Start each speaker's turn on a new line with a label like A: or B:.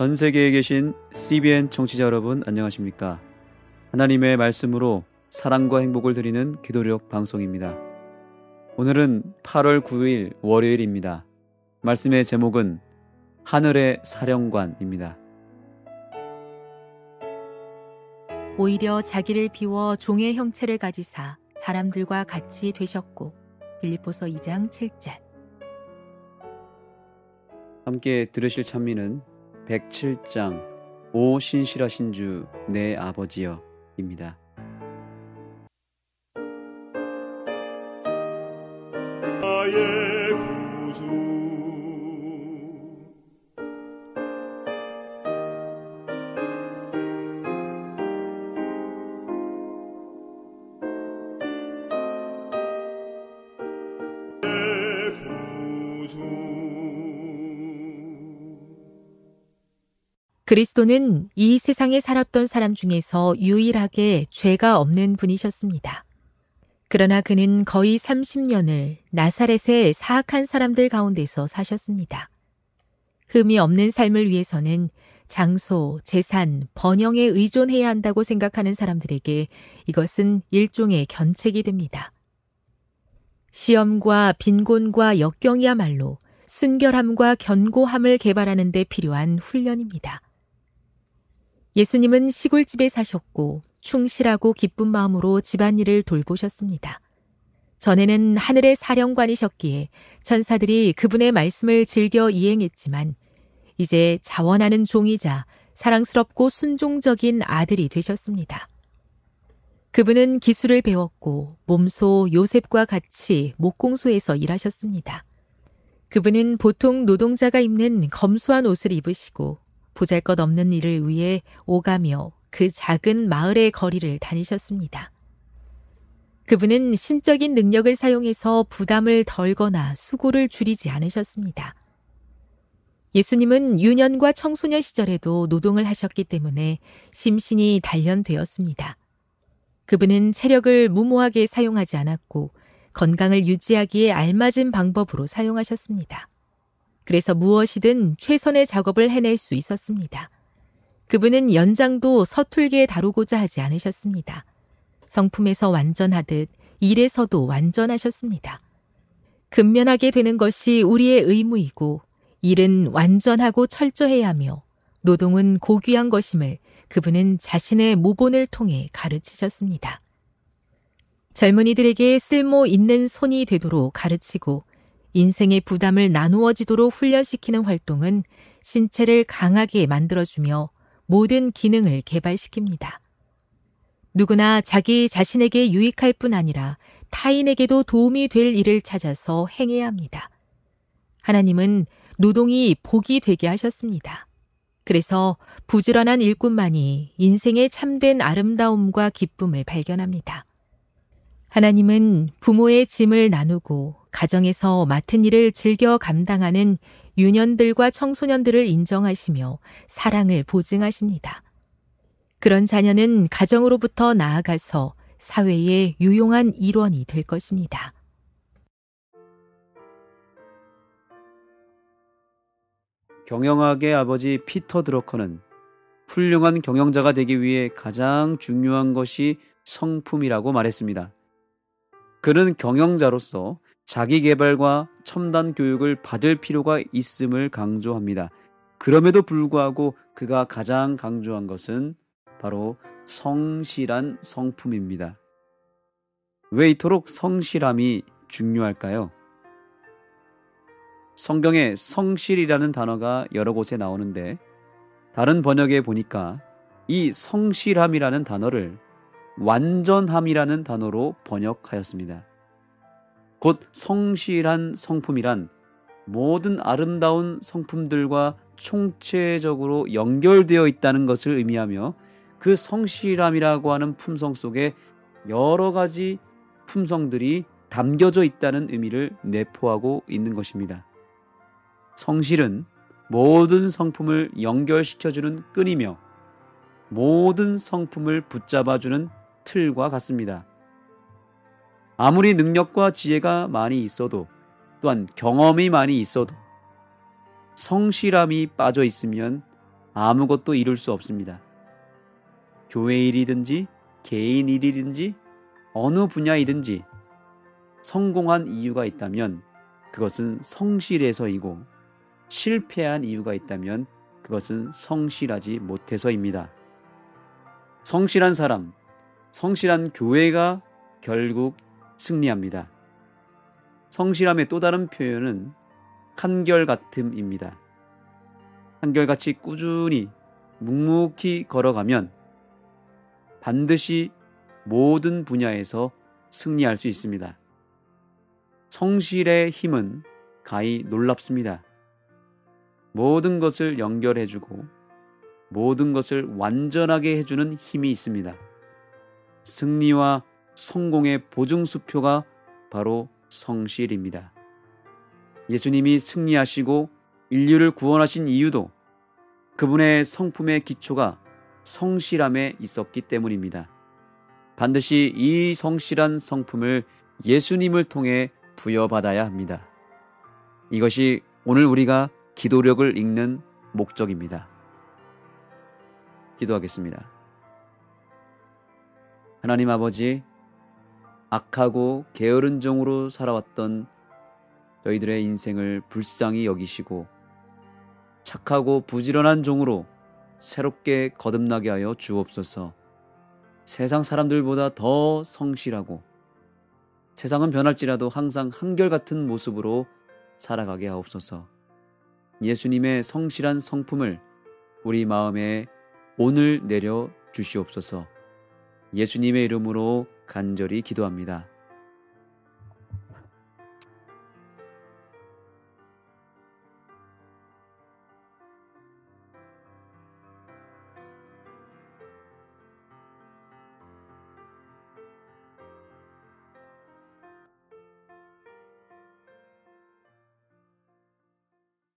A: 전 세계에 계신 CBN 청취자 여러분 안녕하십니까? 하나님의 말씀으로 사랑과 행복을 드리는 기도력 방송입니다. 오늘은 8월 9일 월요일입니다. 말씀의 제목은 하늘의 사령관입니다.
B: 오히려 자기를 비워 종의 형체를 가지사 사람들과 같이 되셨고. 빌립보서 2장 7절.
A: 함께 들으실 찬미는 107장 오 신실하신 주 내 아버지여 입니다.
C: 나의 구주 내 구주.
B: 그리스도는 이 세상에 살았던 사람 중에서 유일하게 죄가 없는 분이셨습니다. 그러나 그는 거의 30년을 나사렛의 사악한 사람들 가운데서 사셨습니다. 흠이 없는 삶을 위해서는 장소, 재산, 번영에 의존해야 한다고 생각하는 사람들에게 이것은 일종의 견책이 됩니다. 시험과 빈곤과 역경이야말로 순결함과 견고함을 개발하는 데 필요한 훈련입니다. 예수님은 시골집에 사셨고 충실하고 기쁜 마음으로 집안일을 돌보셨습니다. 전에는 하늘의 사령관이셨기에 천사들이 그분의 말씀을 즐겨 이행했지만 이제 자원하는 종이자 사랑스럽고 순종적인 아들이 되셨습니다. 그분은 기술을 배웠고 몸소 요셉과 같이 목공소에서 일하셨습니다. 그분은 보통 노동자가 입는 검소한 옷을 입으시고 보잘것없는 일을 위해 오가며 그 작은 마을의 거리를 다니셨습니다. 그분은 신적인 능력을 사용해서 부담을 덜거나 수고를 줄이지 않으셨습니다. 예수님은 유년과 청소년 시절에도 노동을 하셨기 때문에 심신이 단련되었습니다. 그분은 체력을 무모하게 사용하지 않았고 건강을 유지하기에 알맞은 방법으로 사용하셨습니다. 그래서 무엇이든 최선의 작업을 해낼 수 있었습니다. 그분은 연장도 서툴게 다루고자 하지 않으셨습니다. 성품에서 완전하듯 일에서도 완전하셨습니다. 근면하게 되는 것이 우리의 의무이고 일은 완전하고 철저해야 하며 노동은 고귀한 것임을 그분은 자신의 모본을 통해 가르치셨습니다. 젊은이들에게 쓸모 있는 손이 되도록 가르치고 인생의 부담을 나누어지도록 훈련시키는 활동은 신체를 강하게 만들어주며 모든 기능을 개발시킵니다. 누구나 자기 자신에게 유익할 뿐 아니라 타인에게도 도움이 될 일을 찾아서 행해야 합니다. 하나님은 노동이 복이 되게 하셨습니다. 그래서 부지런한 일꾼만이 인생의 참된 아름다움과 기쁨을 발견합니다. 하나님은 부모의 짐을 나누고 가정에서 맡은 일을 즐겨 감당하는 유년들과 청소년들을 인정하시며 사랑을 보증하십니다. 그런 자녀는 가정으로부터 나아가서 사회의 유용한 일원이 될 것입니다.
A: 경영학의 아버지 피터 드러커는 훌륭한 경영자가 되기 위해 가장 중요한 것이 성품이라고 말했습니다. 그는 경영자로서 자기 개발과 첨단 교육을 받을 필요가 있음을 강조합니다. 그럼에도 불구하고 그가 가장 강조한 것은 바로 성실한 성품입니다. 왜 이토록 성실함이 중요할까요? 성경에 성실이라는 단어가 여러 곳에 나오는데 다른 번역에 보니까 이 성실함이라는 단어를 완전함이라는 단어로 번역하였습니다. 곧 성실한 성품이란 모든 아름다운 성품들과 총체적으로 연결되어 있다는 것을 의미하며 그 성실함이라고 하는 품성 속에 여러 가지 품성들이 담겨져 있다는 의미를 내포하고 있는 것입니다. 성실은 모든 성품을 연결시켜주는 끈이며 모든 성품을 붙잡아주는 틀과 같습니다. 아무리 능력과 지혜가 많이 있어도 또한 경험이 많이 있어도 성실함이 빠져 있으면 아무것도 이룰 수 없습니다. 교회 일이든지 개인 일이든지 어느 분야이든지 성공한 이유가 있다면 그것은 성실해서이고, 실패한 이유가 있다면 그것은 성실하지 못해서입니다. 성실한 사람, 성실한 교회가 결국 승리합니다. 성실함의 또 다른 표현은 한결같음입니다. 한결같이 꾸준히 묵묵히 걸어가면 반드시 모든 분야에서 승리할 수 있습니다. 성실의 힘은 가히 놀랍습니다. 모든 것을 연결해주고 모든 것을 완전하게 해주는 힘이 있습니다. 승리와 성공의 보증수표가 바로 성실입니다. 예수님이 승리하시고 인류를 구원하신 이유도 그분의 성품의 기초가 성실함에 있었기 때문입니다. 반드시 이 성실한 성품을 예수님을 통해 부여받아야 합니다. 이것이 오늘 우리가 기도력을 읽는 목적입니다. 기도하겠습니다. 하나님 아버지, 악하고 게으른 종으로 살아왔던 저희들의 인생을 불쌍히 여기시고 착하고 부지런한 종으로 새롭게 거듭나게 하여 주옵소서. 세상 사람들보다 더 성실하고 세상은 변할지라도 항상 한결같은 모습으로 살아가게 하옵소서. 예수님의 성실한 성품을 우리 마음에 오늘 내려 주시옵소서. 예수님의 이름으로 간절히 기도합니다.